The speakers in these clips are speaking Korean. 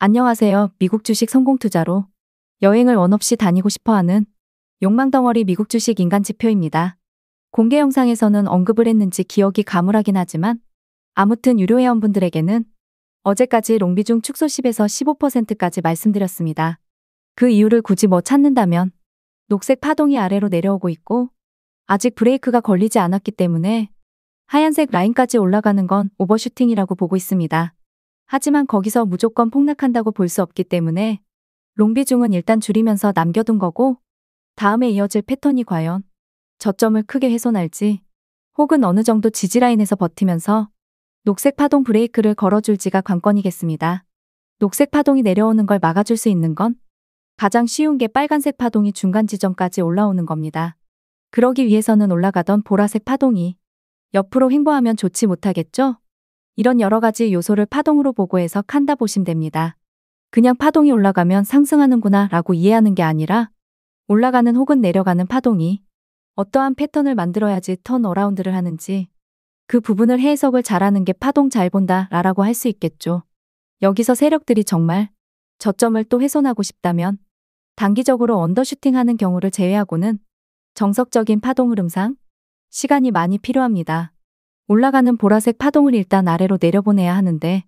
안녕하세요. 미국 주식 성공 투자로 여행을 원 없이 다니고 싶어하는 욕망덩어리 미국 주식 인간 지표입니다. 공개 영상에서는 언급을 했는지 기억이 가물하긴 하지만 아무튼 유료 회원분들에게는 어제까지 롱비중 축소 10에서 15%까지 말씀드렸습니다. 그 이유를 굳이 찾는다면 녹색 파동이 아래로 내려오고 있고 아직 브레이크가 걸리지 않았기 때문에 하얀색 라인까지 올라가는 건 오버슈팅이라고 보고 있습니다. 하지만 거기서 무조건 폭락한다고 볼 수 없기 때문에 롱비중은 일단 줄이면서 남겨둔 거고 다음에 이어질 패턴이 과연 저점을 크게 훼손할지 혹은 어느 정도 지지라인에서 버티면서 녹색 파동 브레이크를 걸어줄지가 관건이겠습니다. 녹색 파동이 내려오는 걸 막아줄 수 있는 건 가장 쉬운 게 빨간색 파동이 중간 지점까지 올라오는 겁니다. 그러기 위해서는 올라가던 보라색 파동이 옆으로 횡보하면 좋지 못하겠죠? 이런 여러 가지 요소를 파동으로 보고 해석한다 보시면 됩니다. 그냥 파동이 올라가면 상승하는구나 라고 이해하는 게 아니라 올라가는 혹은 내려가는 파동이 어떠한 패턴을 만들어야지 턴어라운드를 하는지 그 부분을 해석을 잘하는 게 파동 잘 본다 라고 할 수 있겠죠. 여기서 세력들이 정말 저점을 또 훼손하고 싶다면 단기적으로 언더슈팅하는 경우를 제외하고는 정석적인 파동 흐름상 시간이 많이 필요합니다. 올라가는 보라색 파동을 일단 아래로 내려보내야 하는데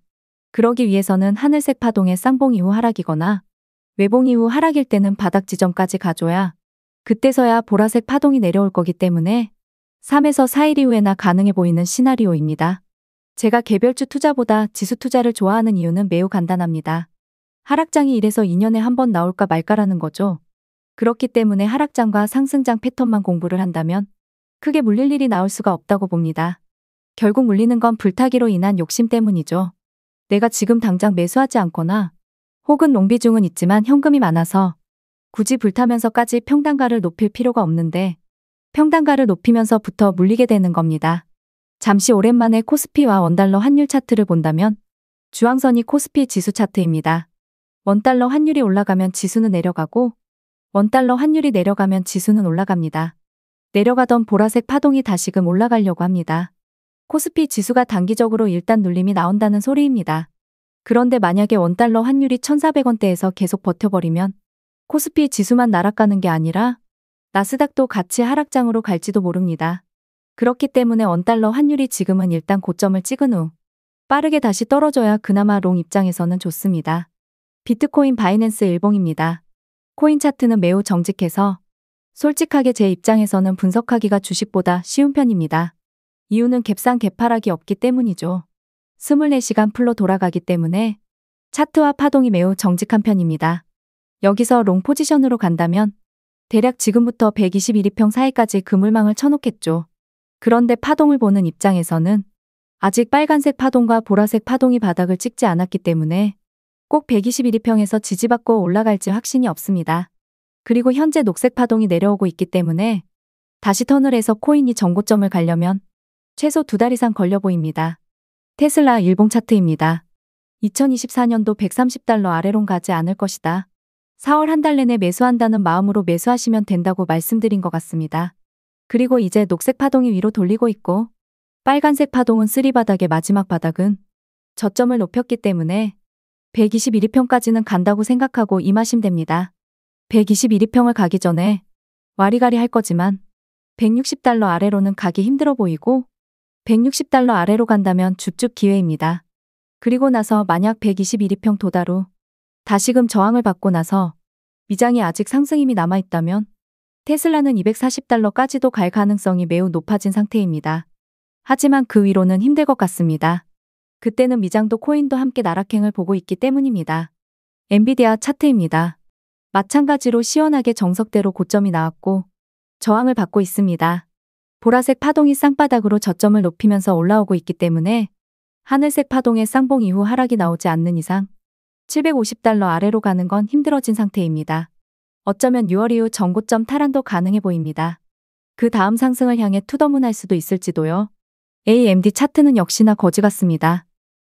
그러기 위해서는 하늘색 파동의 쌍봉 이후 하락이거나 외봉 이후 하락일 때는 바닥 지점까지 가줘야 그때서야 보라색 파동이 내려올 거기 때문에 3에서 4일 이후에나 가능해 보이는 시나리오입니다. 제가 개별주 투자보다 지수 투자를 좋아하는 이유는 매우 간단합니다. 하락장이 1에서 2년에 한 번 나올까 말까라는 거죠. 그렇기 때문에 하락장과 상승장 패턴만 공부를 한다면 크게 물릴 일이 나올 수가 없다고 봅니다. 결국 물리는 건 불타기로 인한 욕심 때문이죠. 내가 지금 당장 매수하지 않거나 혹은 롱비중은 있지만 현금이 많아서 굳이 불타면서까지 평단가를 높일 필요가 없는데 평단가를 높이면서부터 물리게 되는 겁니다. 잠시 오랜만에 코스피와 원달러 환율 차트를 본다면 주황선이 코스피 지수 차트입니다. 원달러 환율이 올라가면 지수는 내려가고 원달러 환율이 내려가면 지수는 올라갑니다. 내려가던 보라색 파동이 다시금 올라가려고 합니다. 코스피 지수가 단기적으로 일단 눌림이 나온다는 소리입니다. 그런데 만약에 원달러 환율이 1,400원대에서 계속 버텨버리면 코스피 지수만 날아가는 게 아니라 나스닥도 같이 하락장으로 갈지도 모릅니다. 그렇기 때문에 원달러 환율이 지금은 일단 고점을 찍은 후 빠르게 다시 떨어져야 그나마 롱 입장에서는 좋습니다. 비트코인 바이낸스 일봉입니다. 코인 차트는 매우 정직해서 솔직하게 제 입장에서는 분석하기가 주식보다 쉬운 편입니다. 이유는 갭상 갭하락이 없기 때문이죠. 24시간 풀로 돌아가기 때문에 차트와 파동이 매우 정직한 편입니다. 여기서 롱 포지션으로 간다면 대략 지금부터 121일평 사이까지 그물망을 쳐놓겠죠. 그런데 파동을 보는 입장에서는 아직 빨간색 파동과 보라색 파동이 바닥을 찍지 않았기 때문에 꼭 121일평에서 지지받고 올라갈지 확신이 없습니다. 그리고 현재 녹색 파동이 내려오고 있기 때문에 다시 턴을 해서 코인이 정고점을 가려면 최소 2달 이상 걸려 보입니다. 테슬라 일봉 차트입니다. 2024년도 130달러 아래론 가지 않을 것이다. 4월 한 달 내내 매수한다는 마음으로 매수하시면 된다고 말씀드린 것 같습니다. 그리고 이제 녹색 파동이 위로 돌리고 있고 빨간색 파동은 쓰리바닥의 마지막 바닥은 저점을 높였기 때문에 121일평까지는 간다고 생각하고 임하시면 됩니다. 121일평을 가기 전에 와리가리 할 거지만 160달러 아래로는 가기 힘들어 보이고 160달러 아래로 간다면 줍줍 기회입니다. 그리고 나서 만약 121일평 도달 후 다시금 저항을 받고 나서 미장이 아직 상승 힘이 남아있다면 테슬라는 240달러까지도 갈 가능성이 매우 높아진 상태입니다. 하지만 그 위로는 힘들 것 같습니다. 그때는 미장도 코인도 함께 나락행을 보고 있기 때문입니다. 엔비디아 차트입니다. 마찬가지로 시원하게 정석대로 고점이 나왔고 저항을 받고 있습니다. 보라색 파동이 쌍바닥으로 저점을 높이면서 올라오고 있기 때문에 하늘색 파동의 쌍봉 이후 하락이 나오지 않는 이상 750달러 아래로 가는 건 힘들어진 상태입니다. 어쩌면 6월 이후 전고점 탈환도 가능해 보입니다. 그 다음 상승을 향해 투더문할 수도 있을지도요. AMD 차트는 역시나 거지 같습니다.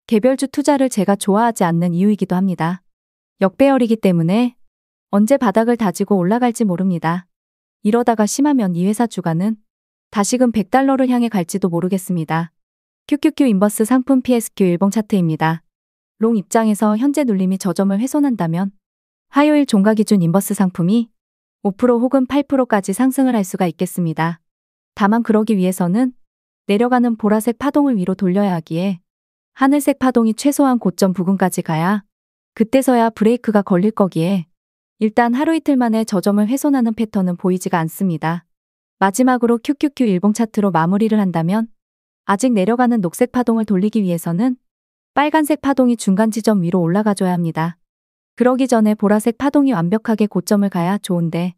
개별주 투자를 제가 좋아하지 않는 이유이기도 합니다. 역배열이기 때문에 언제 바닥을 다지고 올라갈지 모릅니다. 이러다가 심하면 이 회사 주가는 다시금 100달러를 향해 갈지도 모르겠습니다. QQQ 인버스 상품 PSQ 일봉 차트입니다. 롱 입장에서 현재 눌림이 저점을 훼손한다면 화요일 종가 기준 인버스 상품이 5% 혹은 8%까지 상승을 할 수가 있겠습니다. 다만 그러기 위해서는 내려가는 보라색 파동을 위로 돌려야 하기에 하늘색 파동이 최소한 고점 부근까지 가야 그때서야 브레이크가 걸릴 거기에 일단 하루 이틀 만에 저점을 훼손하는 패턴은 보이지가 않습니다. 마지막으로 QQQ 일봉 차트로 마무리를 한다면 아직 내려가는 녹색 파동을 돌리기 위해서는 빨간색 파동이 중간 지점 위로 올라가줘야 합니다. 그러기 전에 보라색 파동이 완벽하게 고점을 가야 좋은데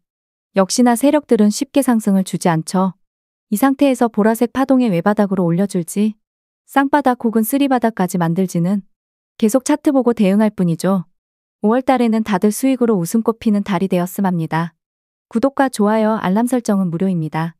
역시나 세력들은 쉽게 상승을 주지 않죠. 이 상태에서 보라색 파동의 외바닥으로 올려줄지 쌍바닥 혹은 쓰리바닥까지 만들지는 계속 차트 보고 대응할 뿐이죠. 5월 달에는 다들 수익으로 웃음꽃 피는 달이 되었음 합니다. 구독과 좋아요, 알람 설정은 무료입니다.